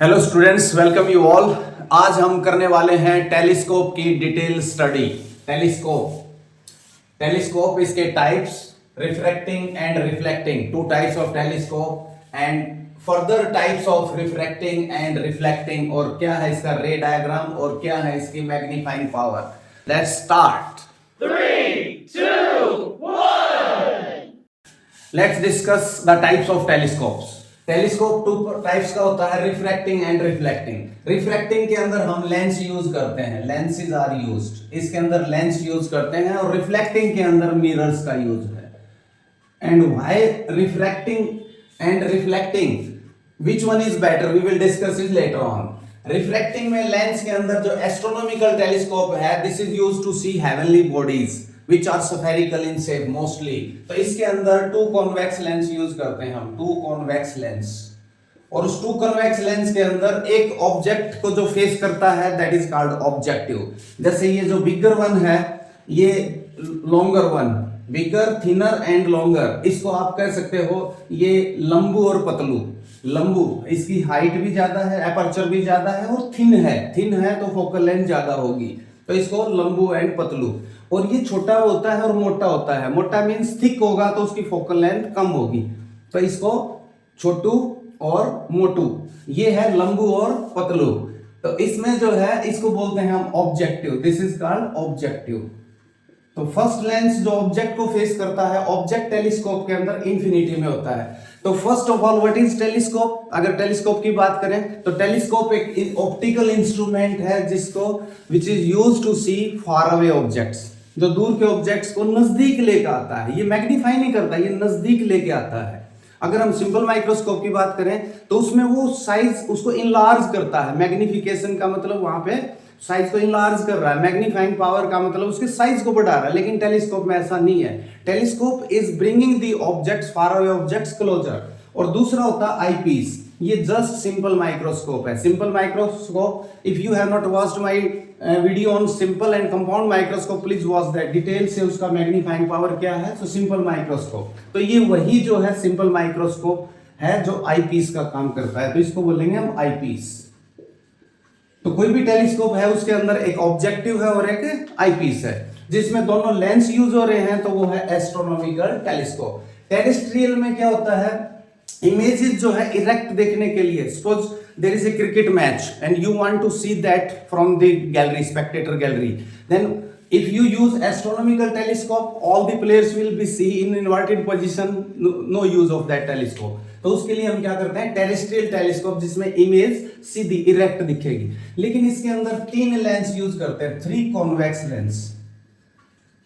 Hello students, welcome you all. आज हम करने वाले हैं टेलीस्कोप की डिटेल स्टडी। टेलीस्कोप इसके types, refracting and reflecting, two types of telescope and further types of refracting and reflecting, और क्या है इसका रे डायग्राम और क्या है इसकी magnifying power. Let's start. 3, 2, 1. Let's discuss the types of telescopes. Telescope two types का होता है, रिफ्रैक्टिंग एंड रिफ्लेक्टिंग। रिफ्रैक्टिंग के अंदर हम लेंस यूज करते हैं, लेंसेज आर यूज्ड, इसके अंदर लेंस यूज करते हैं, और रिफ्लेक्टिंग के अंदर मिरर्स का यूज है। And why refracting and reflecting, which one is better, we will discuss it later on. Refracting में लेंस के अंदर जो एस्ट्रोनॉमिकल टेलीस्कोप है, this is used to see heavenly bodies which are spherical in shape mostly। तो इसके अंदर to convex lens use करते हैं हम, टू कॉन्वेक्स लेंस, और उस टू कॉन्वेक्स लेंस के अंदर एक ऑब्जेक्ट को जो फेस करता है दैट इज कॉल्ड ऑब्जेक्टिव। जैसे ये जो बिगर वन है, ये longer one, bigger, thinner and longer, इसको आप कह सकते हो ये लंबू और पतलू। लंबू, इसकी हाइट भी ज्यादा है, एपर्चर भी ज्यादा है, और थिन है तो फोकल लेंथ ज्यादा होगी, तो इसको लंबू एंड पतलू। और ये छोटा होता है और मोटा होता है। मोटा मीन्स थिक होगा तो उसकी फोकल लेंथ कम होगी, तो इसको छोटू और मोटू, ये है लंबू और पतलू। तो इसमें जो है इसको बोलते हैं हम objective, this is called objective. तो फर्स्ट लेंस जो ऑब्जेक्ट को फेस करता है, ऑब्जेक्ट टेलीस्कोप के अंदर इंफिनिटी में होता है। तो first of all what is telescope. अगर टेलीस्कोप की बात करें तो टेलीस्कोप एक ऑप्टिकल इंस्ट्रूमेंट है जिसको which is used to see far away objects, जो दूर के ऑब्जेक्ट्स को नजदीक लेकर आता है। ये मैग्नीफाई नहीं करता, ये नजदीक लेके आता है। अगर हम सिंपल माइक्रोस्कोप की बात करें तो उसमें वो साइज उसको इनलार्ज करता है। मैग्निफिकेशन का मतलब वहां पे साइज को इनलार्ज कर रहा है, मैग्नीफाइंग पावर का मतलब उसके साइज को बढ़ा रहा है। लेकिन टेलीस्कोप में ऐसा नहीं है। Telescope is bringing the objects, far away objects closer. और दूसरा होता है आईपीस, ये जस्ट सिंपल माइक्रोस्कोप है। Simple microscope, if you have not watched my video on simple and compound microscope, please watch that, detail से उसका magnifying power क्या है। तो सिंपल माइक्रोस्कोप, तो ये वही जो है सिंपल माइक्रोस्कोप है जो आईपीस का काम करता है, तो इसको बोलेंगे हम आईपीस। तो कोई भी टेलीस्कोप है उसके अंदर एक ऑब्जेक्टिव है और एक आईपीस है, जिसमें दोनों लेंस यूज हो रहे हैं, तो वो है एस्ट्रोनॉमिकल टेलीस्कोप। टेरेस्ट्रियल में क्या होता है, इमेजेस जो है इरेक्ट देखने के लिए, suppose there is a cricket match and you want to see that from the gallery, spectator gallery, then if you use astronomical telescope, all the players will be see in inverted position, no use of that telescope। तो उसके लिए हम क्या करते हैं, terrestrial telescope, जिसमें image सीधी erect दिखेगी। लेकिन इसके अंदर तीन लेंस यूज करते हैं, 3 कॉन्वेक्स लेंस।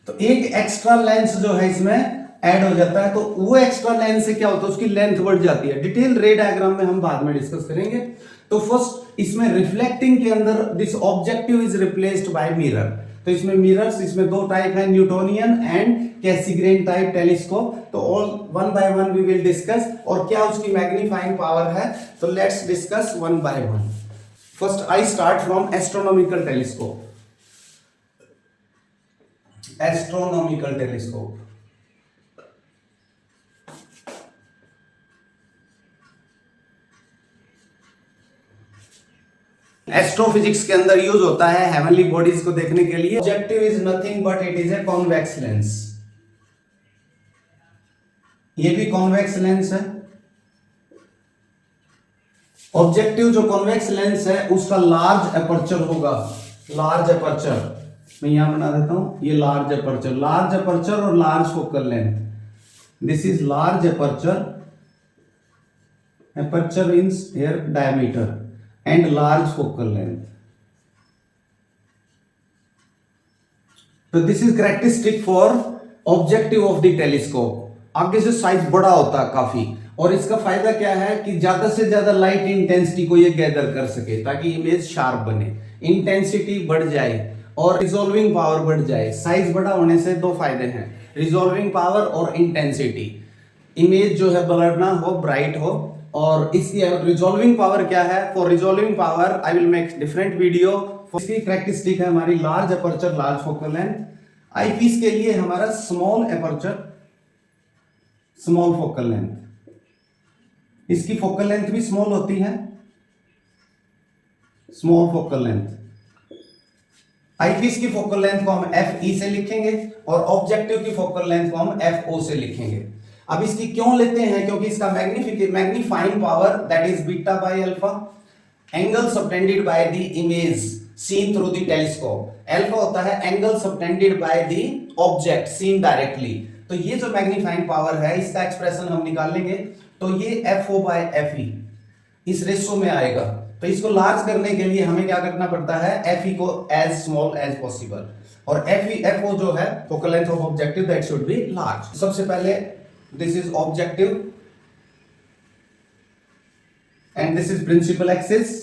तो एक एक्स्ट्रा लेंस जो है इसमें ऐड हो जाता है, तो वो एक्स्ट्रा लेंस से क्या होता है, उसकी लेंथ बढ़ जाती है। डिटेल रे डायग्राम में हम बाद में डिस्कस करेंगे। तो फर्स्ट इसमें रिफ्लेक्टिंग के अंदर this objective is replaced by mirror. तो इसमें मिरर्स, इसमें 2 टाइप है, Newtonian and Cassegrain type telescope. तो all one by one we will discuss, और क्या उसकी मैग्नीफाइंग पावर है। तो let's discuss one by one. First I start from astronomical telescope. Astronomical telescope, astrophysics के अंदर यूज होता है हेवनली बॉडीज को देखने के लिए। Objective is nothing but it is a convex lens. ये भी कॉन्वेक्स लेंस है। ऑब्जेक्टिव जो कॉन्वेक्स लेंस है उसका लार्ज एपर्चर होगा, लार्ज एपर्चर, मैं यहां बना देता हूं, ये लार्ज एपर्चर और large focal length. This is large aperture, aperture means here diameter, and large focal length। तो this is characteristic for objective of the telescope। आगे से साइज बड़ा होता है काफी, और इसका फायदा क्या है कि ज्यादा से ज्यादा लाइट इंटेंसिटी को ये गैदर कर सके, ताकि इमेज शार्प बने, इंटेंसिटी बढ़ जाए और रिजॉल्विंग पावर बढ़ जाए। साइज बड़ा होने से 2 फायदे हैं, रिजॉल्विंग पावर और इंटेंसिटी। इमेज जो है ब्लर ना हो, ब्राइट हो। और इसकी रिजॉल्विंग पावर क्या है, for resolving power I will make different video. इसकी कैरेक्टरिस्टिक है हमारी large aperture, large focal length. Eyepiece के लिए हमारा small aperture, small focal length. इसकी फोकल लेंथ भी स्मॉल होती है, स्मॉल फोकल लेंथ। आईपीस की फोकल लेंथ को हम एफ ई से लिखेंगे और ऑब्जेक्टिव की फोकल लेंथ को हम एफ ओ से लिखेंगे। अब इसकी क्यों लेते हैं, क्योंकि इसका magnifying power that is beta by alpha, angle subtended by the image seen through the telescope. Alpha होता है angle subtended by the object seen directly. तो ये जो मैग्नीफाइंग पावर है इसका एक्सप्रेशन हम निकाल लेंगे, तो ये F O by F E इस रेशो में आएगा। तो इसको लार्ज करने के लिए हमें क्या करना पड़ता है, एफ ई को एज स्मॉल एज पॉसिबल, और एफ ओ जो है focal length of objective that should be large. सबसे पहले this is objective and this is principal axis.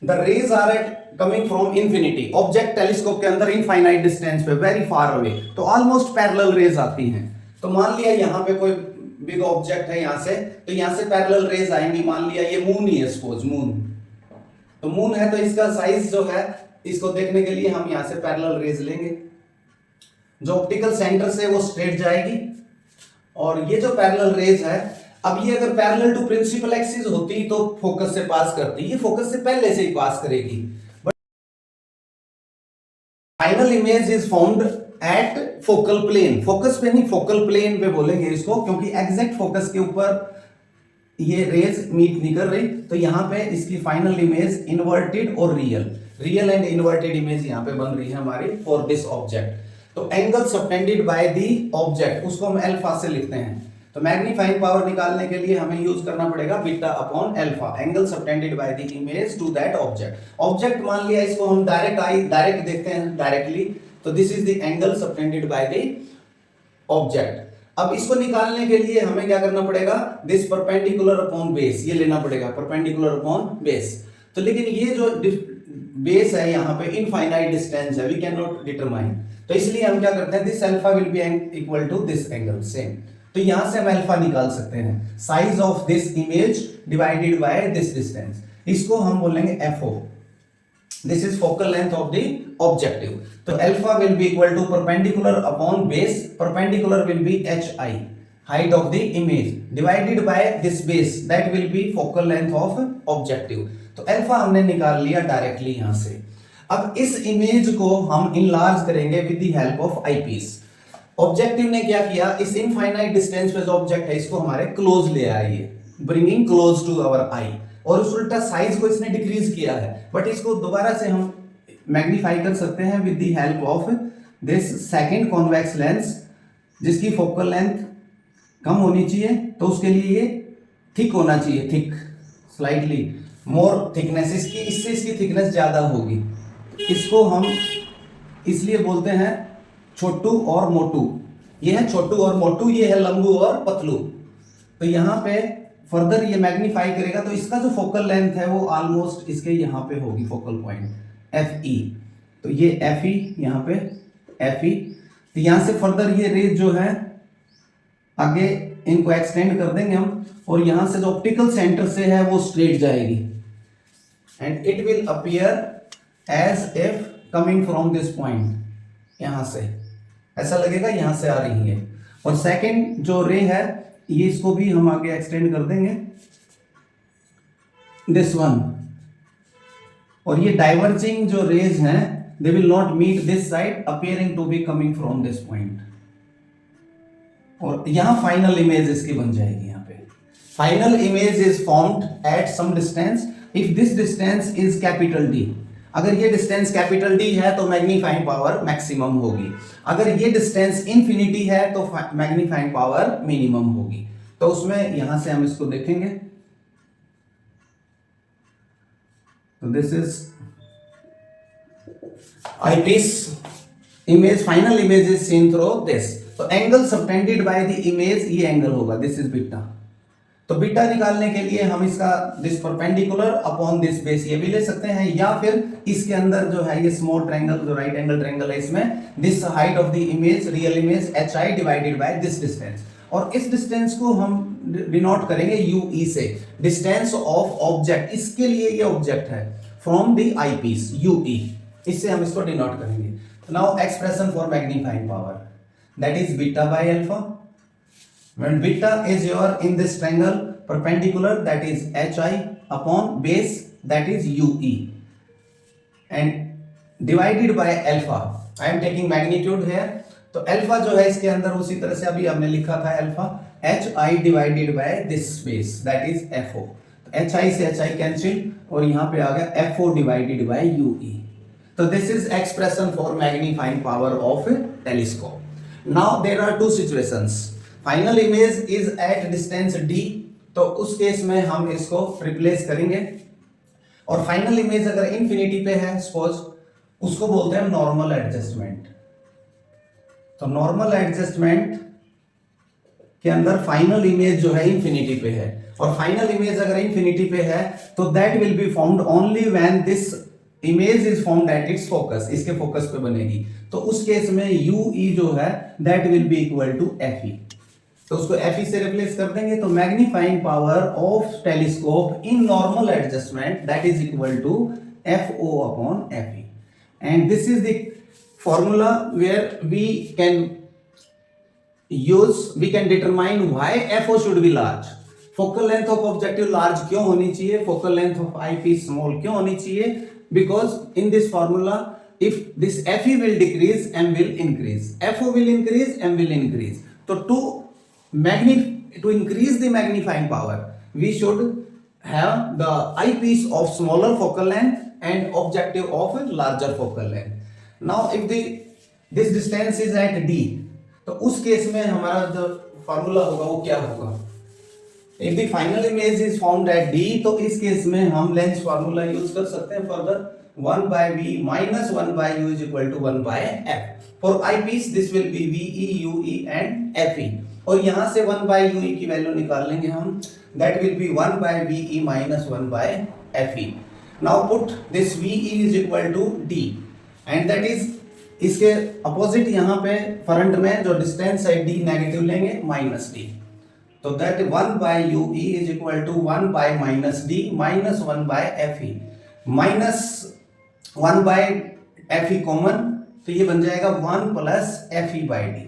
The rays are at coming from infinity. Object telescope के अंदर infinite distance पे, very far away, तो almost parallel rays आती हैं। तो मान लिया यहां पे कोई बिग ऑब्जेक्ट है यहां से, तो यहां से पैरेलल रेज आएंगी। मान लिया ये मून ही है, सपोज मून, तो मून है तो इसका साइज जो है, इसको देखने के लिए हम यहां से पैरेलल रेज लेंगे। जो ऑप्टिकल सेंटर से वो स्ट्रेट जाएगी, और ये जो पैरेलल रेज है, अब ये अगर पैरेलल टू प्रिंसिपल एक्सिस होती तो फोकस से पास करती, ये फोकस से पहले से ही पास करेगी। But final image is found at focal plane. Focus पे नहीं, फोकल प्लेन पे बोलेंगे इसको, क्योंकि एग्जैक्ट फोकस के ऊपर ये रेज मीट नहीं कर रही। तो यहां पे इसकी फाइनल इमेज इन्वर्टेड और रियल एंड इन्वर्टेड इमेज यहां पे बन रही है हमारी फॉर दिस ऑब्जेक्ट। तो angle subtended by the object, उसको हम अल्फा से लिखते हैं। तो मैग्नीफाइंग पावर निकालने के लिए हमें यूज करना पड़ेगा beta upon alpha, angle subtended by the image to that object. Object मान लिया, इसको हम डायरेक्ट देखते हैं डायरेक्टली, तो this is the angle subtended by the object. अब इसको निकालने के लिए हमें क्या करना पड़ेगा, दिस परपेंडिकुलर अपॉन बेस, ये लेना पड़ेगा परपेंडिकुलर अपॉन बेस। तो लेकिन ये जो बेस है यहाँ पे इनफाइनाइट डिस्टेंस है, वी कैन नॉट डिटरमाइन, तो इसलिए हम क्या करते हैं, this alpha will be equal to this angle same. तो यहां से हम अल्फा निकाल सकते हैं, size of this image divided by this distance, इसको हम बोलेंगे FO. This is focal length of the objective. तो alpha will be equal to perpendicular upon base, perpendicular will be H I, height of the image, divided by this base that will B focal length of objective. तो alpha हमने निकाल लिया directly यहां से। अब इस image को हम इनलार्ज करेंगे with the help of eyepiece. Objective ने क्या किया, इस इनफाइनाइट डिस्टेंस पे जो ऑब्जेक्ट है इसको हमारे क्लोज ले आइए, ब्रिंगिंग क्लोज टू आवर आई, और उस उल्टा साइज को इसने डिक्रीज किया है, बट इसको दोबारा से हम मैग्नीफाई कर सकते हैं with the help of this second convex lens, जिसकी फोकल लेंथ कम होनी चाहिए, तो उसके लिए ये थिक होना चाहिए, थिक, स्लाइटली मोर थिकनेस इसकी, इससे इसकी थिकनेस ज्यादा होगी। इसको हम इसलिए बोलते हैं छोटू और मोटू, ये है छोटू और मोटू, ये है लंबू और पतलू। तो यहाँ पे फर्दर ये मैग्नीफाई करेगा, तो इसका जो फोकल लेंथ है वो ऑलमोस्ट इसके यहाँ पे होगी, फोकल पॉइंट एफ ई। तो ये एफ ई, यहाँ पे एफ ई, तो यहाँ से फर्दर ये रेज जो है आगे इनको एक्सटेंड कर देंगे हम, और यहाँ से जो ऑप्टिकल सेंटर से है वो स्ट्रेट जाएगी, and it will appear as if coming from this point, यहां से ऐसा लगेगा यहां से आ रही है। और सेकंड जो रे है ये, इसको भी हम आगे एक्सटेंड कर देंगे, दिस वन, और ये डाइवर्जिंग जो रेज हैं they will not meet this side, appearing to be coming from this point, और यहां फाइनल इमेज इसकी बन जाएगी। यहाँ पे final image is formed at some distance, if this distance is capital D. अगर ये डिस्टेंस कैपिटल डी है तो मैग्नीफाइंग पावर मैक्सिमम होगी, अगर ये डिस्टेंस इंफिनिटी है तो मैग्नीफाइंग पावर मिनिमम होगी। तो उसमें यहां से हम इसको देखेंगे, तो this is eyepiece image, final image is seen through this. तो angle subtended by the image, ये एंगल होगा, दिस इज बीटा। तो बीटा निकालने के लिए हम इसका this perpendicular upon this base ये भी ले सकते हैं, या फिर इसके अंदर जो है ये स्मॉल ट्रायंगल, जो राइट एंगल ट्रायंगल है, इसमें this height of the image, real image H I divided by this distance, और इस डिस्टेंस को हम डिनोट करेंगे यू ई से, डिस्टेंस ऑफ ऑब्जेक्ट, इसके लिए ये ऑब्जेक्ट है from the eyepiece, U E, इससे हम इसको डिनोट करेंगे। Now expression for magnifying power, that is beta by alpha. When beta is your in this triangle, perpendicular that is HI upon base that is UE and divided by alpha. I am taking magnitude here. तो alpha जो है इसके अंदर उसी तरह से अभी हमने लिखा था alpha HI divided by this space that is FO. HI से HI कैंसिल और यहाँ पे आ गया FO डिवाइडेड बाय UE. तो this is expression for magnifying power of telescope. Now there are two situations. Final image is at distance D, तो उस case में हम इसको रिप्लेस करेंगे. और फाइनल इमेज अगर इंफिनिटी पे है सपोज, उसको बोलते हैं नॉर्मल एडजस्टमेंट. तो नॉर्मल एडजस्टमेंट के अंदर फाइनल इमेज जो है इंफिनिटी पे है, और फाइनल इमेज अगर इंफिनिटी पे है तो that will be found only when this image is found at its focus. इसके फोकस पे बनेगी. तो उस केस में UE जो है that will be equal to FE. तो उसको FE से रिप्लेस कर देंगे. तो magnifying power of telescope in normal adjustment that is equal to FO upon FE. And this is the formula where we can determine why FO should be large. Focal length of objective large क्यों होनी चाहिए, focal length of eyepiece small क्यों होनी चाहिए? Because in this formula, if this FE will decrease, M will increase. FO will increase, M will increase. So to increase the magnifying power, we should have the eyepiece of smaller focal length and objective of larger focal length. Now if this distance is at D, तो उस case में हमारा जो formula होगा वो क्या होगा? If the final image is found at D, तो इस केस में हम लेंस फार्मूला यूज कर सकते हैं further. 1 by V minus 1 by U is equal to 1 by F. For eyepiece this will be VE, UE and FE. और यहाँ से 1 by UE की वैल्यू निकाल लेंगे हम. That will be 1 by VE minus 1 by FE. Now put this VE is equal to D. And that is इसके opposite यहाँ पे फ्रंट में जो डिस्टेंस है D नेगेटिव लेंगे माइनस D. तो that 1 by UE is equal to 1 by minus D minus 1 by FE. Minus 1 by FE common, तो ये बन जाएगा 1 प्लस FE बाय D.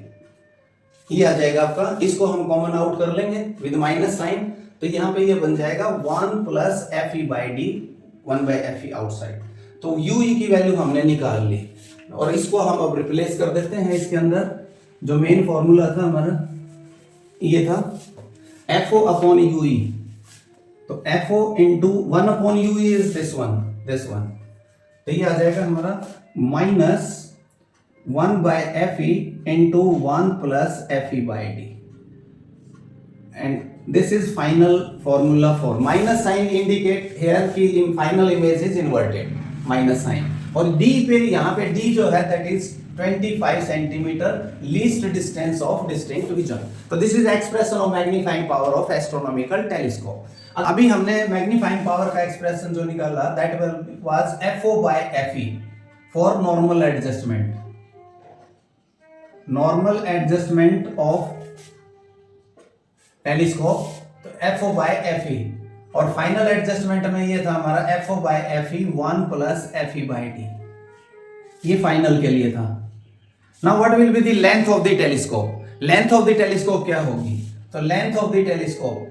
ये आ जाएगा आपका. इसको हम कॉमन आउट कर लेंगे विद माइनस साइन. तो यहाँ पे ये बन जाएगा 1 plus FE by D, 1 by FE outside. तो UE की वैल्यू हमने निकाल ली और इसको हम अब रिप्लेस कर देते हैं. इसके अंदर जो मेन फॉर्मूला था हमारा ये था FO अपॉन UE. तो FO into 1 upon UE is this one. तो ये आ जाएगा हमारा minus 1 by FE into 1 plus FE by D. And this is final formula for minus sign indicate here की in final image is inverted minus sign. और D पे यहाँ पे D जो है that is 25 centimetre least distance of distinct vision. तो this is expression of magnifying power of astronomical telescope. अभी हमने मैग्नीफाइंग पावर का एक्सप्रेशन जो निकाला that was FO by FE for normal adjustment. Normal adjustment of telescope तो FO by FE. और final adjustment में ये था हमारा FO by FE 1 plus FE by D. ये फाइनल के लिए था. Now what will be the length of the telescope? Length of the telescope क्या होगी? तो length of telescope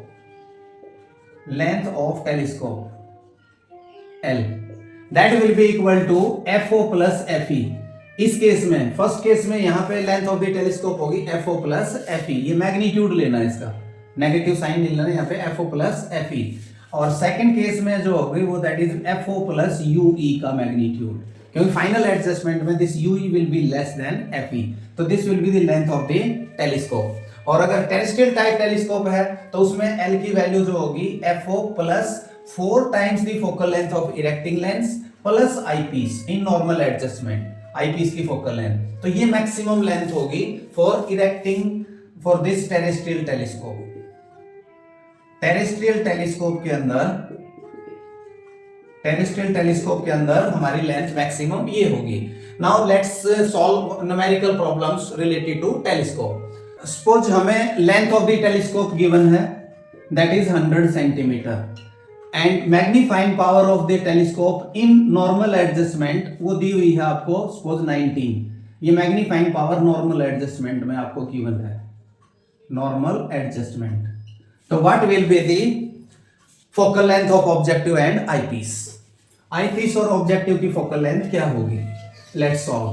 L that will be equal to FO plus FE. इस case में first case में यहाँ पे लेंथ ऑफ द टेलीस्कोप होगी FO plus FE. ये मैग्नीट्यूड लेना है, इसका नेगेटिव साइन लेना है यहाँ पे FO प्लस FE. और सेकंड केस में जो होगी वो that is FO plus UE का मैग्नीट्यूड, क्योंकि फाइनल एडजस्टमेंट में this UE will be less than FE. तो this will be the length of the telescope. और अगर टेरेस्ट्रियल टाइप टेलीस्कोप है तो उसमें L की वैल्यू जो होगी FO plus 4 times the focal length of erecting lens plus eyepiece in normal adjustment. Eyepiece की फोकल लेंथ, तो ये मैक्सिमम लेंथ होगी for erecting for this terrestrial telescope. Terrestrial telescope के अंदर हमारी लेंथ मैक्सिमम ये होगी. Now let's solve numerical problems related to telescope. Suppose हमें length of the telescope given है that is 100 centimetre and magnifying power of the telescope in normal adjustment वो दी हुई है आपको सपोज 19. ये मैग्नीफाइंग पावर नॉर्मल एडजस्टमेंट में आपको given है, नॉर्मल एडजस्टमेंट. तो what will be the focal length of objective and eyepiece? Eyepiece और ऑब्जेक्टिव की फोकल लेंथ क्या होगी? Let's solve.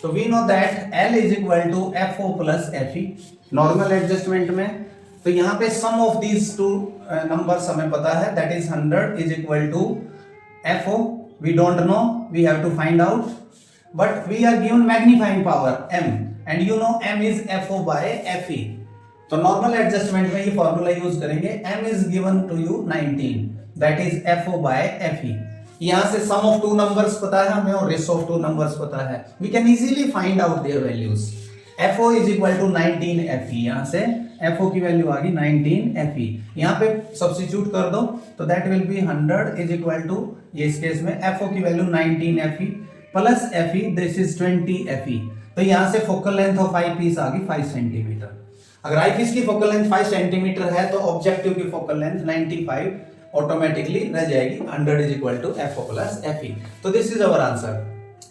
तो we know that L is equal to FO plus FE normal adjustment में. तो यहाँ पे sum of these two numbers हमें पता है, that is 100 is equal to FO. We don't know, we have to find out, but we are given magnifying power M and you know M is FO by FE. तो normal adjustment में ये formula use करेंगे. M is given to you 19, that is FO by FE. यहां से सम of to numbers पता है हमें और रेस ऑफ टू नंबर्स पता है. We can easily find out their values. FO is equal to 19 FE. यहां से FO की वैल्यू आ गई 19 FE. यहां पे सब्स्टिट्यूट कर दो तो that will be 100 is equal to, ये इस केस में FO की value 19 FE plus FE, this is 20 FE. तो यहां से फोकल लेंथ ऑफ आईपीस आ गई 5 सेंटीमीटर. अगर आईपीस की फोकल लेंथ 5 सेंटीमीटर है तो ऑब्जेक्टिव की फोकल लेंथ 95 ऑटोमेटिकली रह जाएगी. 100 is equal to FO plus FE. तो this is our answer.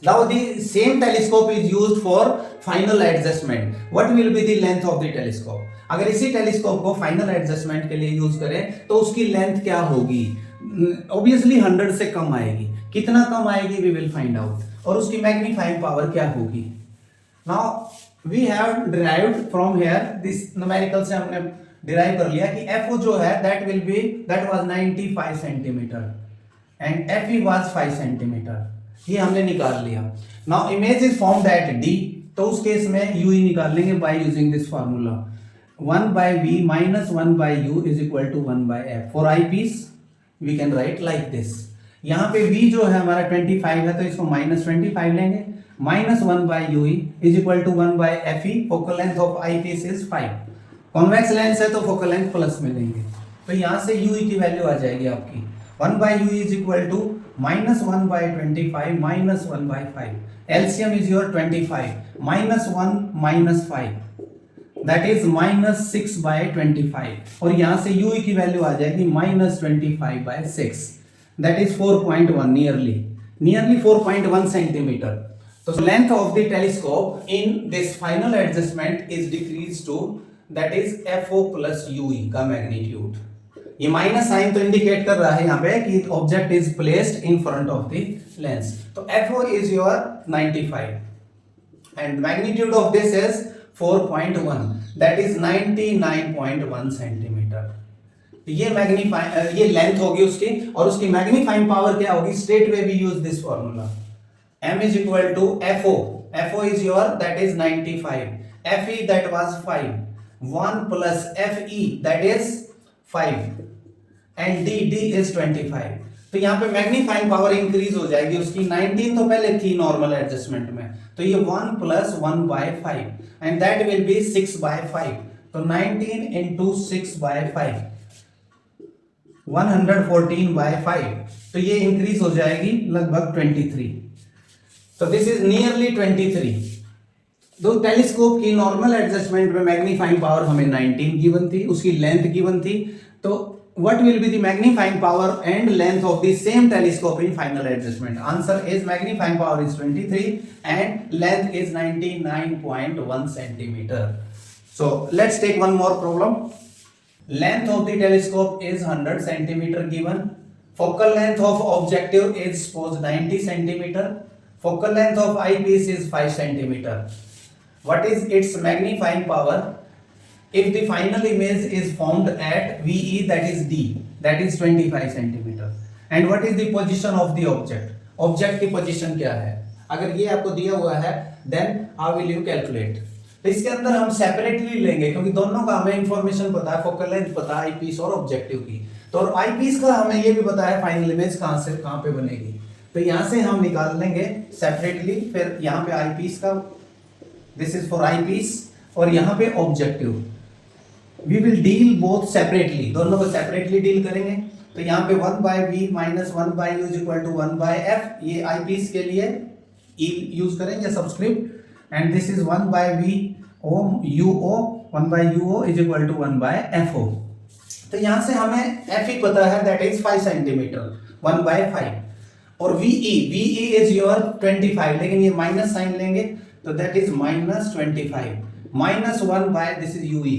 Now the same telescope is used for final adjustment. What will be the length of the telescope? अगर इसी telescope को final adjustment के लिए use करें तो उसकी length क्या होगी? ऑब्वियसली 100 से कम आएगी. कितना कम आएगी वी विल फाइंड आउट. और उसकी मैग्नीफाइंग पावर क्या होगी? Now we have derived from here this numerical से हमने डिराइव कर लिया कि FO जो है that was 95 centimetre and FE was 5 centimetre. ये हमने निकाल लिया. Now image is formed at D. तो उस केस में UE निकाल लेंगे by using this formula. 1 by V minus 1 by U is equal to 1 by F. For eyepiece we can write like this. यहाँ पे V जो है हमारा 25 है तो इसको -25 लेंगे. -1 by UE is equal to 1 by FE. Focal length of eyepiece is 5. Convex lens है तो फोकल लेंथ प्लस में लेंगे. तो यहाँ से UE की वैल्यू आ जाएगी आपकी 1 by UE is equal to -1 by 25 minus 1 by 5. LCM is your 25 -1 minus 5. That is -6 by 25. और यहाँ से UE की वैल्यू आ जाएगी -25 by 6. That is 4.1 nearly 4.1 centimeter. So length of the telescope in this final adjustment is decreased to, that is FO plus UE का magnitude. ये minus sign तो indicate कर रहा है यहाँ पे कि object is placed in front of the lens. तो FO is your 95 and magnitude of this is 4.1, that is 99.1 centimetre. ये ये लेंथ होगी उसकी और उसकी मैग्नीफाइंग पावर क्या होगी? Straight way we use this formula. M is equal to FO. FO is your, that is 95. FE that was 5. 1 plus FE that is 5. And D is 25. तो यहाँ पे मैग्नीफाइंग पावर इंक्रीज हो जाएगी उसकी. 19 तो पहले थी नॉर्मल एडजस्टमेंट में, तो ये 1 plus 1 by 5 and that will be 6 by 5. तो 19 into 6 by 5 114 by 5. तो ये इंक्रीज हो जाएगी लगभग 23. तो दिस इज नियरली 23. दो टेलीस्कोप की नॉर्मल एडजस्टमेंट में मैग्नीफाइंग पावर हमें 19 गिवन थी, उसकी लेंथ गिवन थी. तो what will be the magnifying power and length of the same telescope in final adjustment? Answer is magnifying power is 23 and length is 99.1 centimetre. So let's take one more problem. Length of the telescope is 100 centimeter given. Focal length of objective is suppose 90 centimeter. Focal length of eyepiece is 5 centimeter. What is its magnifying power if the final image is formed at VE, that is D, that is 25 centimeter? And what is the position of the object? Object की position क्या है? अगर ये आपको दिया हुआ है then how will you calculate? तो इसके अंदर हम सेपरेटली लेंगे क्योंकि दोनों का हमें इंफॉर्मेशन पता है. फोकल लेंथ पता है आईपीस और ऑब्जेक्टिव की. तो आईपीस का हमें ये भी पता है फाइनल इमेज कहां से कहां पे बनेगी. तो यहां से हम निकाल लेंगे सेपरेटली. फिर यहां पे आईपीस का, दिस इज फॉर आईपीस, और यहां पे objective. We will deal both separately, दोनों को सेपरेटली डील करेंगे. तो यहां पे 1 by V minus 1 by U is equal to 1 by F. ये आईपीस के लिए E यूज करेंगे subscript. And this is 1 by V O UO 1 by UO is equal to 1 by FO. तो यहाँ से हमें FE पता है, that is 5 सेंटीमीटर, 1 by 5. और VE is your 25, लेकिन ये माइनस साइन लेंगे तो that is -25 minus 1 by this is UE.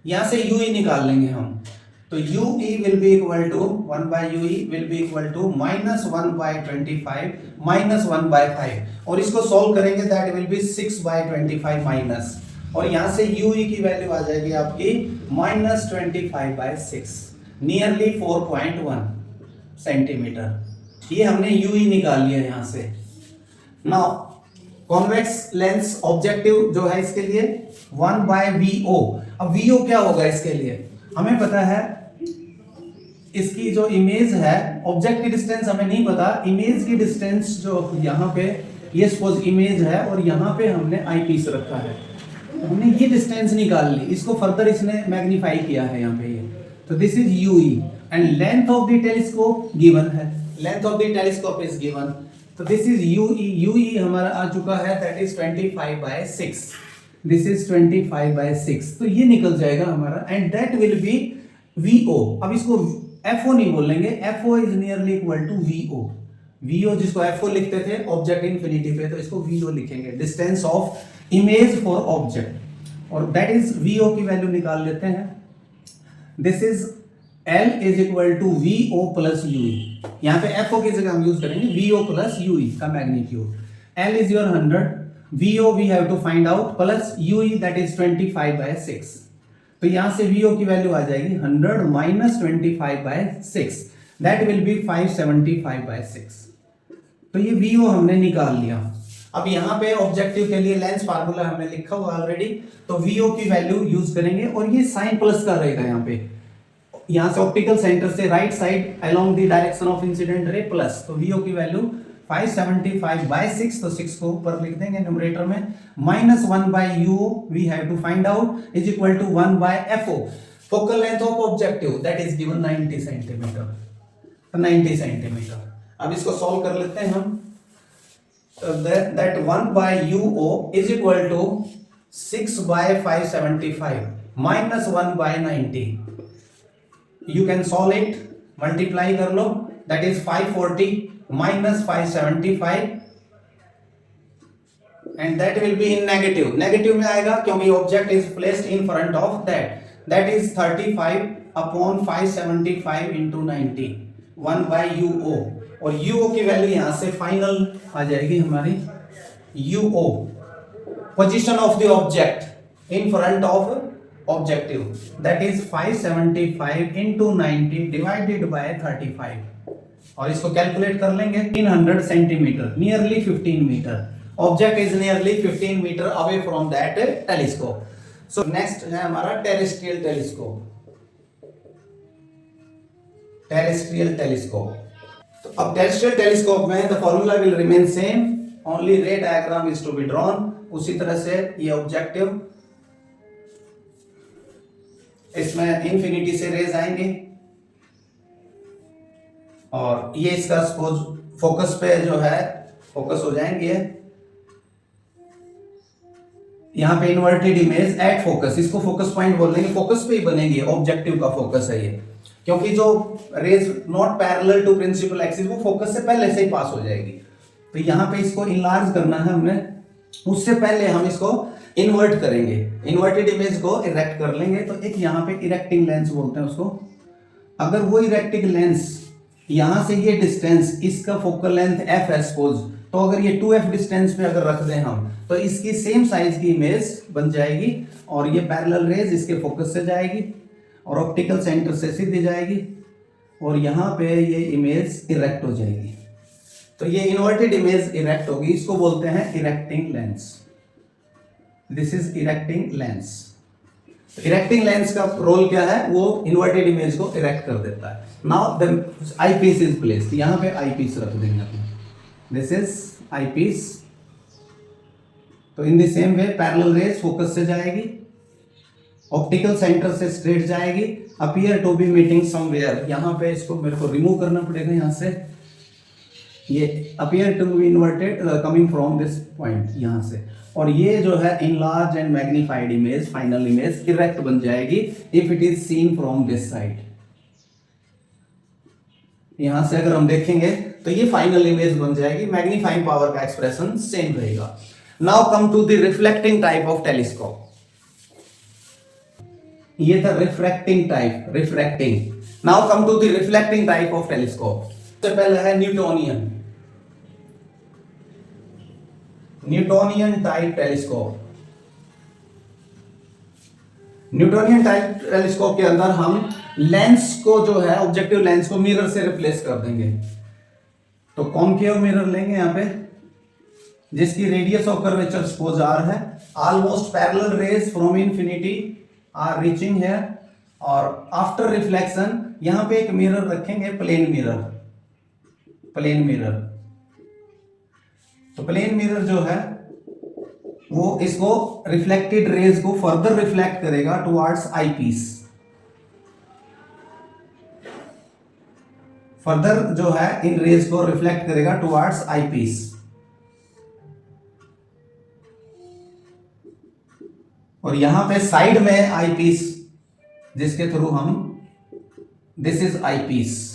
यहां से यूई निकाल लेंगे हम, तो UE will be equal to 1 by UE will be equal to -1/25 -1/5, और इसको सॉल्व करेंगे दैट विल बी 6/25 माइनस, और यहां से यूई की वैल्यू आ जाएगी आपकी -25/6, नियरली 4.1 सेंटीमीटर। ये हमने यूई निकाल लिया यहां से। नाउ कॉन्वेक्स लेंस ऑब्जेक्टिव जो है इसके लिए 1/VO। अब VO क्या होगा इसके लिए, हमें पता है इसकी जो इमेज है, ऑब्जेक्ट की डिस्टेंस हमें नहीं पता, इमेज की डिस्टेंस जो यहाँ पे ये सपोज इमेज है और यहाँ पे हमने आई पीस रखा है, तो हमने ये डिस्टेंस निकाल ली, इसको फर्दर इसने मैग्नीफाई किया है यहाँ पे ये, तो this is UE and length of the telescope given है, length of the telescope is given, तो दिस इज यूई, यूई हमारा आ चुका है दैट इज 25/6, दिस इज 25/6, तो ये निकल जाएगा हमारा and that will be VO। अब इसको FO नहीं बोलेंगे, FO is nearly equal to VO, VO जिसको FO लिखते थे ऑब्जेक्ट इनफिनिटी पे, तो इसको VO लिखेंगे, distance of image for object, और दैट इज VO की वैल्यू निकाल लेते हैं, this is L is equal to VO plus UE, यहाँ पे FO की जगह हम यूज करेंगे VO प्लस UE का magnitude, L is your 100, VO we have to find out plus UE that is 25/6, तो यहां से VO की वैल्यू आ जाएगी 100 माइनस 25/6 दैट विल बी 575/6, तो ये VO हमने निकाल लिया। अब यहाँ पे ऑब्जेक्टिव के लिए लेंस फार्मूला हमने लिखा हुआ ऑलरेडी, तो VO की वैल्यू यूज करेंगे और ये साइन प्लस का रहेगा यहाँ पे, यहाँ से ऑप्टिकल सेंटर से right side along the direction of incident ray plus, तो VO की वैल्यू 575/6, तो 6 को ऊपर लिख देंगे न्यूमरेटर में, minus 1/UO we have to find out is equal to 1/FO, focal length of objective that is given 90 centimetre, तो 90 centimetre. अब इसको सॉल्व कर लेते हैं हम, that 1/UO is equal to 6/575 minus 1/90, you can solve it, multiply कर लो, that is 540 minus 575 and that will be in negative, negative में आएगा क्योंकि object is placed in front of that is 35/575 into 90 1/UO, और UO की value यहां से final आ जाएगी हमारी UO, position of the object in front of objective, that is 575 into 90 divided by 35, और इसको कैलकुलेट कर लेंगे 300 centimetre, nearly 15 metre, object is nearly 15 metre away from that telescope. So next है हमारा टेरेस्ट्रियल टेलीस्कोप, टेरेस्ट्रियल टेलीस्कोप। तो अब terrestrial telescope में the formula will remain same, only ray diagram is to be drawn, उसी तरह से ये objective, इसमें इंफिनिटी से रेज आएंगे, और ये इसका सपोज फोकस पे जो है फोकस हो जाएंगे, यहां पे इन्वर्टेड इमेज एट फोकस, इसको फोकस पॉइंट बोल देंगे, फोकस पे ही बनेगी, ऑब्जेक्टिव का फोकस है ये, क्योंकि जो rays not parallel to principal axis वो फोकस से पहले से ही पास हो जाएगी, तो यहां पे इसको इनलार्ज करना है हमने, उससे पहले हम इसको इन्वर्ट करेंगे, इन्वर्टेड इमेज को इरेक्ट कर लेंगे, तो एक यहां पे इरेक्टिंग लेंस बोलते हैं उसको, अगर वो इरेक्टिंग लेंस यहां से ये डिस्टेंस, इसका फोकल लेंथ f है सपोज, तो अगर ये 2f डिस्टेंस पे अगर रख दें हम, तो इसकी सेम साइज की इमेज बन जाएगी, और ये पैरेलल रेज इसके फोकस से जाएगी और ऑप्टिकल सेंटर से सीधी जाएगी, और यहाँ पे ये इमेज इरेक्ट हो जाएगी, तो ये इन्वर्टेड इमेज इरेक्ट होगी, इसको बोलते हैं erecting lens, this is erecting lens. Erecting lens का रोल क्या है, वो इन्वर्टेड इमेज को इरेक्ट कर देता है। Now the I piece is placed, यहाँ पे आई पीस रख देंगे अपने, दिस इज आई पीस, तो in the same way parallel rays focus से जाएगी, ऑप्टिकल सेंटर से स्ट्रेट जाएगी, appear to be meeting somewhere, यहाँ पे इसको मेरे को रिमूव करना पड़ेगा यहाँ से, ये appear to be inverted coming from this point यहाँ से, और ये जो है enlarge and magnified image, final image erect बन जाएगी if it is seen from this side. यहां से अगर हम देखेंगे तो ये फाइनल इमेज बन जाएगी, मैग्नीफाइंग पावर का एक्सप्रेशन सेम रहेगा। Now come to the reflecting type of telescope. ये था refracting type, refracting. Now come to the reflecting type of telescope. सबसे पहले है Newtonian, Newtonian type telescope. Newtonian type telescope के अंदर हम लेंस को जो है, ऑब्जेक्टिव लेंस को मिरर से रिप्लेस कर देंगे। तो कॉनकेव मिरर लेंगे यहां पे, जिसकी radius of curvature suppose r है। Almost parallel rays from infinity are reaching here, और आफ्टर रिफ्लेक्शन यहां पे एक मिरर रखेंगे, प्लेन मिरर, प्लेन मिरर। तो प्लेन मिरर जो है वो इसको रिफ्लेक्टेड रेज को फर्दर रिफ्लेक्ट करेगा टुवर्ड्स आई पीस। फर्दर जो है इन रेज को रिफ्लेक्ट करेगा टुवर्ड्स आई पीस। और यहां पे साइड में आई पीस, जिसके थ्रू हम, दिस इज आई पीस।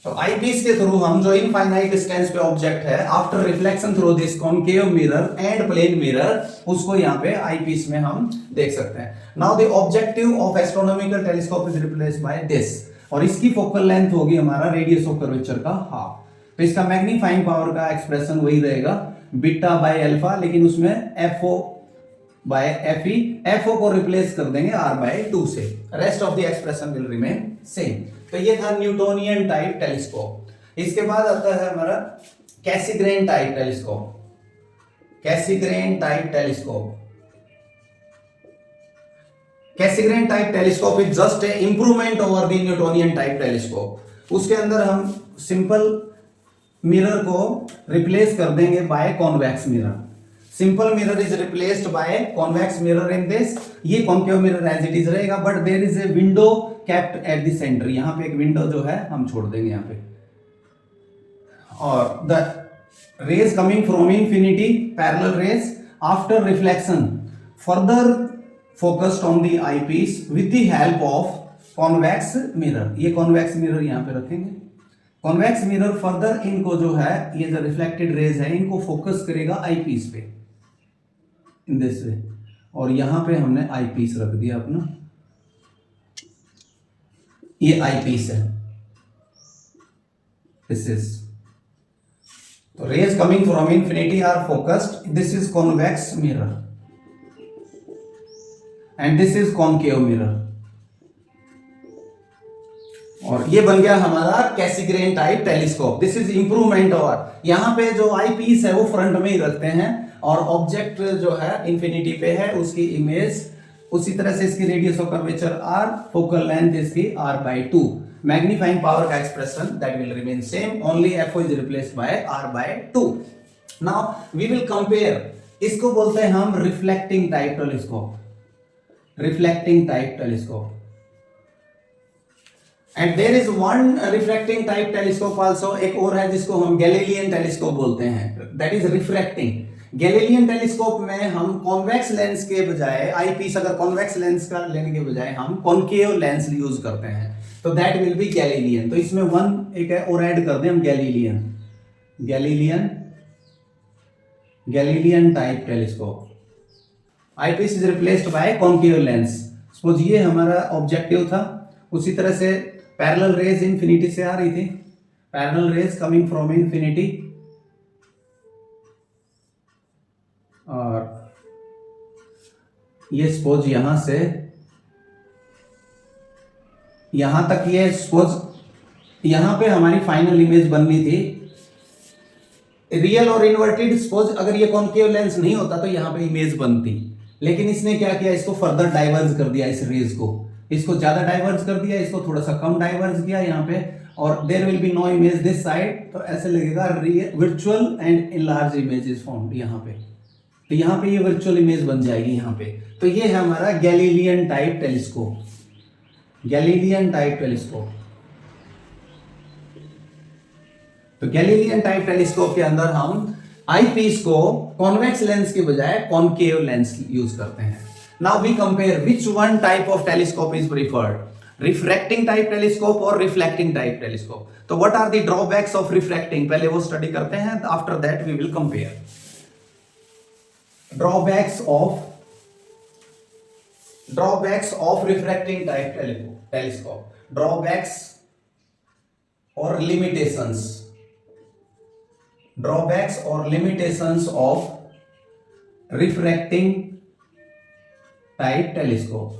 तो आई पीस के थ्रू हम जो इनफाइनाइट डिस्टेंस पे ऑब्जेक्ट है, after reflection through this concave mirror and plane mirror, उसको यहां पे आई पीस में हम देख सकते हैं। Now the objective of astronomical telescope is replaced by this, और इसकी फोकल लेंथ होगी हमारा रेडियस ऑफ कर्वेचर का हाफ। तो इसका मैग्नीफाइंग पावर का एक्सप्रेशन वही रहेगा, बीटा बाय अल्फा, लेकिन उसमें एफओ बाय एफई, एफओ को रिप्लेस कर देंगे आर बाय 2 से। Rest of the expression will remain same. तो ये था न्यूटोनियन टाइप टेलीस्कोप। इसके बाद आता है हमारा Cassegrain type telescope, Cassegrain type telescope. Cassegrain type telescope is just a improvement over the Newtonian type telescope. उसके अंदर हम सिंपल मिरर को रिप्लेस कर देंगे by convex mirror. Simple mirror is replaced by convex mirror in this. ये concave mirror as it is रहेगा, but there is a window kept at the centre. यहां पे एक विंडो जो है हम छोड़ देंगे यहां पे, और the raise coming from infinity, parallel raise, after reflection further focused on the I peace with the help of convex mirror. ये कॉन्वेक्स मिरर यहां पे रखेंगे। कॉन्वेक्स मिरर फर्दर इनको जो है, ये जो रिफ्लेक्टेड रेज है, इनको फोकस करेगा आई पीस पे इन दिस वे। और यहां पे हमने आई पीस रख दिया अपना, ये आई पीस है, दिस इज। तो rays coming from infinity are focused, this is convex mirror and this is concave mirror. और ये बन गया हमारा Cassegrain type telescope. This is improvement over, यहां पे जो आई पीस है वो फ्रंट में ही रखते हैं, और ऑब्जेक्ट जो है इंफिनिटी पे है, उसकी इमेज उसी तरह से, इसकी radius of curvature R, focal length इसकी r by 2। मैग्नीफाइंग पावर का expression that will remain same, only FO is replaced by r by 2। Now we will compare, इसको बोलते हैं हम reflecting type telescope, reflecting type telescope. And there is one refracting type telescope also, एक और है जिसको हम गैलीलियन टेलीस्कोप बोलते हैं, that is refracting. Galilean telescope में हम कॉन्वेक्स लेंस के बजाय, आई पीस अगर कॉन्वेक्स लेंस का लेने के बजाय हम कॉनकेव लेंस यूज करते हैं, तो दैट विल बी गैलीलियन। तो इसमें वन एक है और ऐड कर दें हम, Galilean, Galilean, Galilean type telescope. Eye piece is replaced by concave lens. Suppose ये हमारा ऑब्जेक्टिव था, उसी तरह से पैरेलल रेज इंफिनिटी से आ रही थी, parallel raise coming from infinity, और ये सपोज यहां से यहां तक, ये सपोज यहां पे हमारी फाइनल इमेज बननी थी रियल और इन्वर्टेड। सपोज अगर ये कॉनकेव लेंस नहीं होता तो यहां पे इमेज बनती, लेकिन इसने क्या किया, इसको फर्दर डाइवर्ज कर दिया, इस रेज को, इसको ज्यादा डाइवर्ज कर दिया, इसको थोड़ा सा कम डाइवर्ज किया यहाँ पे, और there will be no image this side. तो ऐसे लगेगा virtual and enlarge image is found यहाँ पे, तो यहाँ पे ये वर्चुअल इमेज बन जाएगी यहाँ पे। तो ये है हमारा Galilean type telescope, Galilean type telescope. तो गैलीलियन टाइप टेलीस्कोप के अंदर हम आई पीस को कॉन्वेक्स लेंस के बजाय कॉनकेव लेंस यूज करते हैं। Now we compare which one type of telescope is preferred, refracting type telescope और रिफ्लेक्टिंग टाइप टेलीस्कोप। तो what are the drawbacks of refracting, पहले वो स्टडी करते हैं, after that we will compare drawbacks of drawbacks of refracting type telescope, drawbacks और limitations, drawbacks और limitations of refracting type telescope.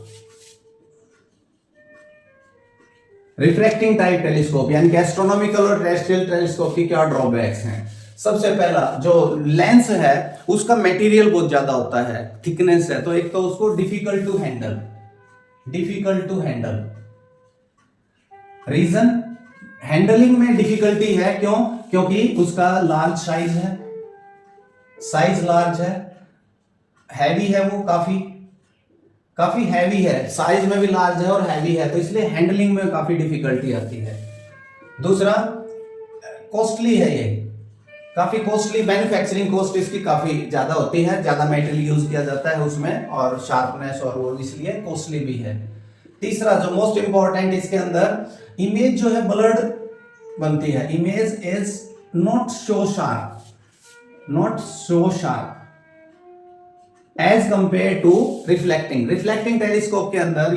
Refracting type telescope यानी कि astronomical और terrestrial telescope की क्या ड्रॉबैक्स हैं? सबसे पहला जो लेंस है उसका मटेरियल बहुत ज्यादा होता है, थिकनेस है, तो एक तो उसको difficult to handle, difficult to handle. Reason, handling में डिफिकल्टी है, क्यों? क्योंकि उसका लार्ज साइज है, साइज लार्ज है, हैवी है, वो काफी हैवी है, साइज में भी लार्ज है और हैवी है, तो इसलिए हैंडलिंग में काफी डिफिकल्टी आती है। दूसरा, कॉस्टली है, ये काफी कॉस्टली, मैन्युफैक्चरिंग कॉस्ट इसकी काफी ज्यादा होती है, ज्यादा मेटेरियल यूज किया जाता है उसमें और शार्पनेस और वो इसलिए कॉस्टली भी है। तीसरा जो मोस्ट इंपॉर्टेंट, इसके अंदर इमेज जो है ब्लर्ड बनती है, image is not so sharp, not so sharp as compare to reflecting. Reflecting telescope के अंदर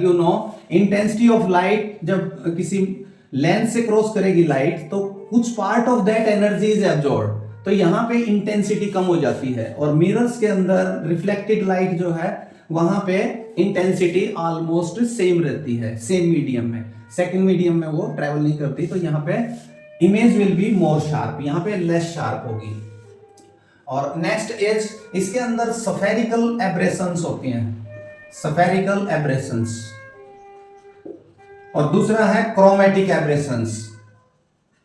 इंटेंसिटी ऑफ लाइट जब किसी लेंस से क्रॉस करेगी लाइट तो कुछ part of that energy is absorb, तो यहां पे इंटेंसिटी कम हो जाती है, और मिरर्स के अंदर रिफ्लेक्टेड लाइट जो है वहां पे इंटेंसिटी ऑलमोस्ट सेम रहती है, सेम मीडियम में, सेकंड मीडियम में वो ट्रेवल नहीं करती, तो यहाँ पे image will be more sharp, यहाँ पे लेस शार्प होगी। और नेक्स्ट एज, इसके अंदर सफेरिकल एब्रेशंस होती हैं, सफेरिकल एब्रेशंस, और दूसरा है chromatic aberrations.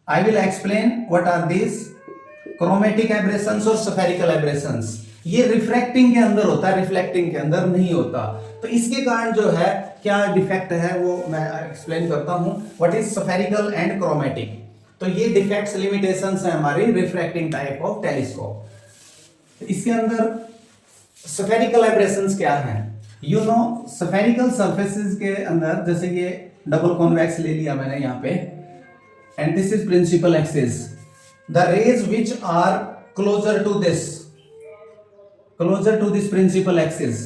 I will explain what are this chromatic aberrations और सफेरिकल एब्रेशंस। ये रिफ्रैक्टिंग के अंदर होता है, रिफ्लेक्टिंग के अंदर नहीं होता, तो इसके कारण जो है क्या डिफेक्ट है वो मैं एक्सप्लेन करता हूं। What is spherical and chromatic, तो ये डिफेक्ट्स लिमिटेशंस है हमारी रिफ्रैक्टिंग टाइप ऑफ टेलीस्कोप। इसके अंदर सफेरिकल एब्रेशंस क्या है? सफेरिकल सरफेसेस के अंदर, जैसे ये डबल कॉन्वेक्स ले लिया मैंने यहाँ पे, and this is principal axis, the rays which are closer to this principal axis,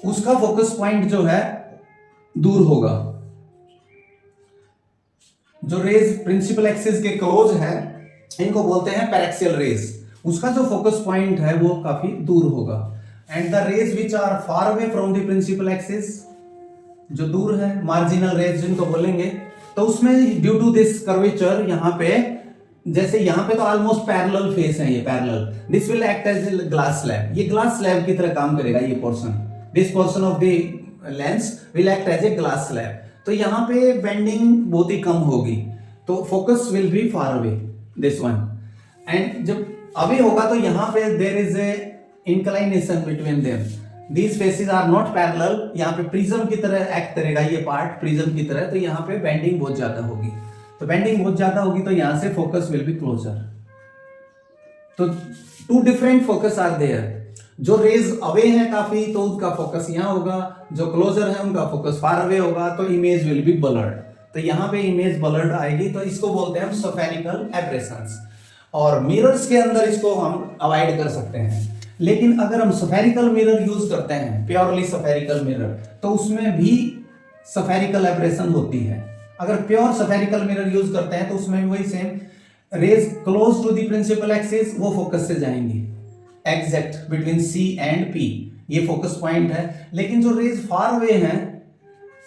उसका फोकस पॉइंट जो है दूर होगा। जो रेज प्रिंसिपल एक्सिस के क्लोज है इनको बोलते हैं पैरेक्सियल रेज, उसका जो फोकस पॉइंट है वो काफी दूर होगा। And the rays which are far away from the principal axis, जो दूर है, मार्जिनल रेज जिनको बोलेंगे, तो उसमें ड्यू टू दिस कर्वेचर, यहाँ पे जैसे यहाँ पे तो ऑलमोस्ट पैरेलल फेस है, ये parallel, this will act as glass slab, ये ग्लास स्लैब की तरह काम करेगा, ये portion, this portion of the lens will act as a glass slab, तो यहाँ पे बेंडिंग बहुत ही कम होगी, तो focus will be far away, this one. And जब अवे होगा तो यहाँ पे there is a inclination between them, these faces are not parallel, यहाँ पे प्रिज्म की तरह एक्ट करेगा ये पार्ट, प्रिज्म की तरह, तो यहाँ पे बेंडिंग बहुत ज्यादा होगी, तो बेंडिंग बहुत ज्यादा होगी तो यहाँ से फोकस विल बी क्लोजर। तो two different focus are there, जो रेज अवे है काफी तो उनका फोकस यहाँ होगा, जो क्लोजर है उनका फोकस फार अवे होगा, तो इमेज विल बी ब्लर्ड, तो यहाँ पे इमेज ब्लर्ड आएगी, तो इसको बोलते हैं हम सफेरिकल एब्रेशंस। और मिरर्स के अंदर इसको हम अवॉइड कर सकते हैं, लेकिन अगर हम सफेरिकल मिरर यूज करते हैं, प्योरली सफेरिकल मिरर, तो उसमें भी सफेरिकल एब्रेशन होती है। अगर प्योर सफेरिकल मिरर यूज करते हैं तो उसमें वही same, rays close to the principal axis वो फोकस से जाएंगी exact between C and P, ये फोकस पॉइंट है। लेकिन जो रेज फार अवे हैं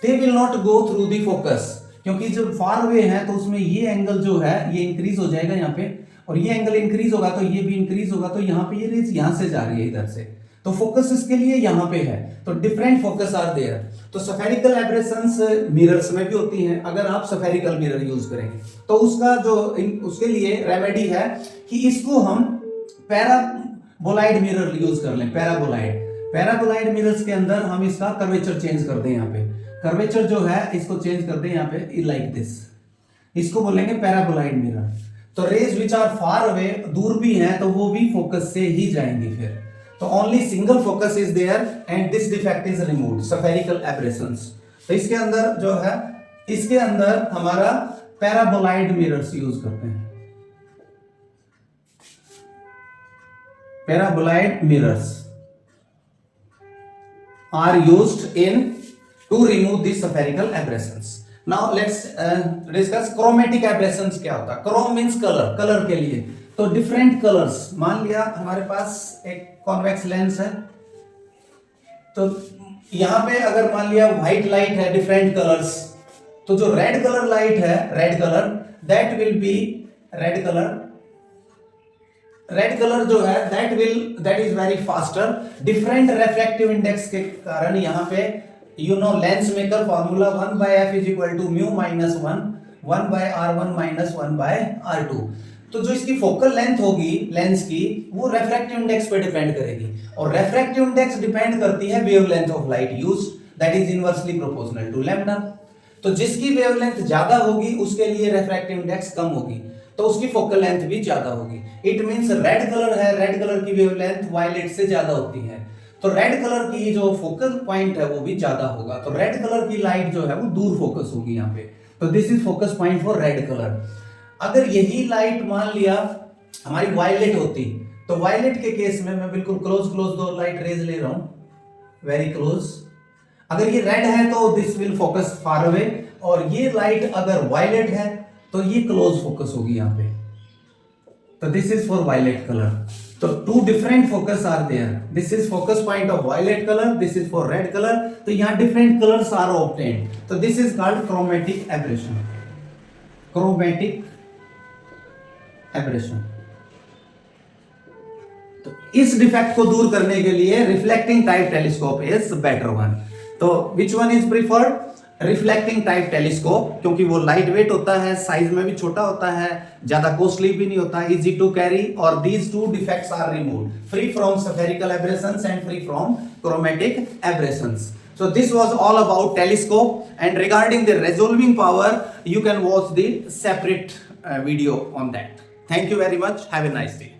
they will not go through the focus, क्योंकि जब फार अवे है तो उसमें ये एंगल जो है ये इंक्रीज हो जाएगा यहाँ पे, और ये एंगल इंक्रीज होगा तो ये भी इंक्रीज होगा, तो यहाँ पे ये रेज यहाँ से जा रही है इधर से, तो फोकस इसके लिए यहाँ पे है, तो डिफरेंट फोकस आर देयर। तो सफेरिकल एब्रेशंस मिरर्स में भी होती हैं, अगर आप सफेरिकल मिरर यूज करेंगे तो उसका जो उसके लिए रेमेडी है कि इसको हम पैराबोलाइड मिरर यूज कर लें, पैराबोलाइड मिरर्स के अंदर हम इसका कर्वेचर चेंज कर दें, यहाँ पे कर्वेचर जो है इसको चेंज कर दें यहाँ पे लाइक दिस, इसको बोलेंगे पैराबोलाइड मिरर। तो rays which are far away, दूर भी हैं तो वो भी फोकस से ही जाएंगी फिर, तो only single focus is there and this defect is removed, spherical aberrations. तो इसके अंदर जो है, इसके अंदर हमारा पैराबोलाइड मिरर्स यूज करते हैं, paraboloid mirrors. are used in to remove the spherical aberrations. Now let's discuss chromatic aberrations क्या होता है. Chrome means color, color के लिए. तो different colors, मान लिया हमारे पास एक convex lens है, तो यहां पे अगर मान लिया व्हाइट लाइट है डिफरेंट कलर्स, तो जो रेड कलर लाइट है, red colour that will be red colour जो है that is very faster. Different refractive index के कारण यहां पे you know lens maker formula 1/f is equal to mu minus 1/r1 minus 1/r2. तो जो इसकी फोकल लेंथ होगी लेंस की, वो रेफ्रैक्टिव इंडेक्स पे डिपेंड करेगी, और रेफ्रैक्टिव इंडेक्स डिपेंड करती है wavelength of light used, that is inversely proportional to lambda. तो जिसकी वेवलेंथ ज्यादा होगी उसके लिए रेफ्रैक्टिव इंडेक्स कम होगी, तो उसकी फोकल लेंथ भी ज्यादा होगी. इट मींस रेड कलर है, रेड कलर की वेवलेंथ वायलेट से ज्यादा होती है, तो रेड कलर की जो फोकल पॉइंट है वो भी ज्यादा होगा, तो रेड कलर की लाइट जो है वो दूर फोकस होगी यहाँ पे. तो this is focus point for red colour. अगर यही लाइट मान लिया हमारी वायलेट होती, तो वायलेट के केस में मैं बिल्कुल क्लोज दो लाइट रेज ले रहा हूं, वेरी क्लोज. अगर ये रेड है तो this will focus far away, और ये लाइट अगर वायलेट है तो ये क्लोज फोकस होगी यहाँ पे. तो this is for violet colour. तो two different focus are there. This is focus point of violet colour, this is for red colour. तो यहाँ डिफरेंट कलर्स आर ऑब्टेन्ड. तो this is called chromatic aberration. Chromatic aberration. तो इस defect को दूर करने के लिए reflecting type telescope is better one. तो which one is preferred? Reflecting type telescope, क्योंकि वो लाइट वेट होता है, साइज में भी छोटा होता है, ज्यादा कॉस्टली भी नहीं होता, इजी टू कैरी, और these two defects are removed, free from spherical aberrations and free from chromatic aberrations. So this was all about telescope, and regarding the resolving power you can watch the separate video on that. Thank you very much. Have a nice day.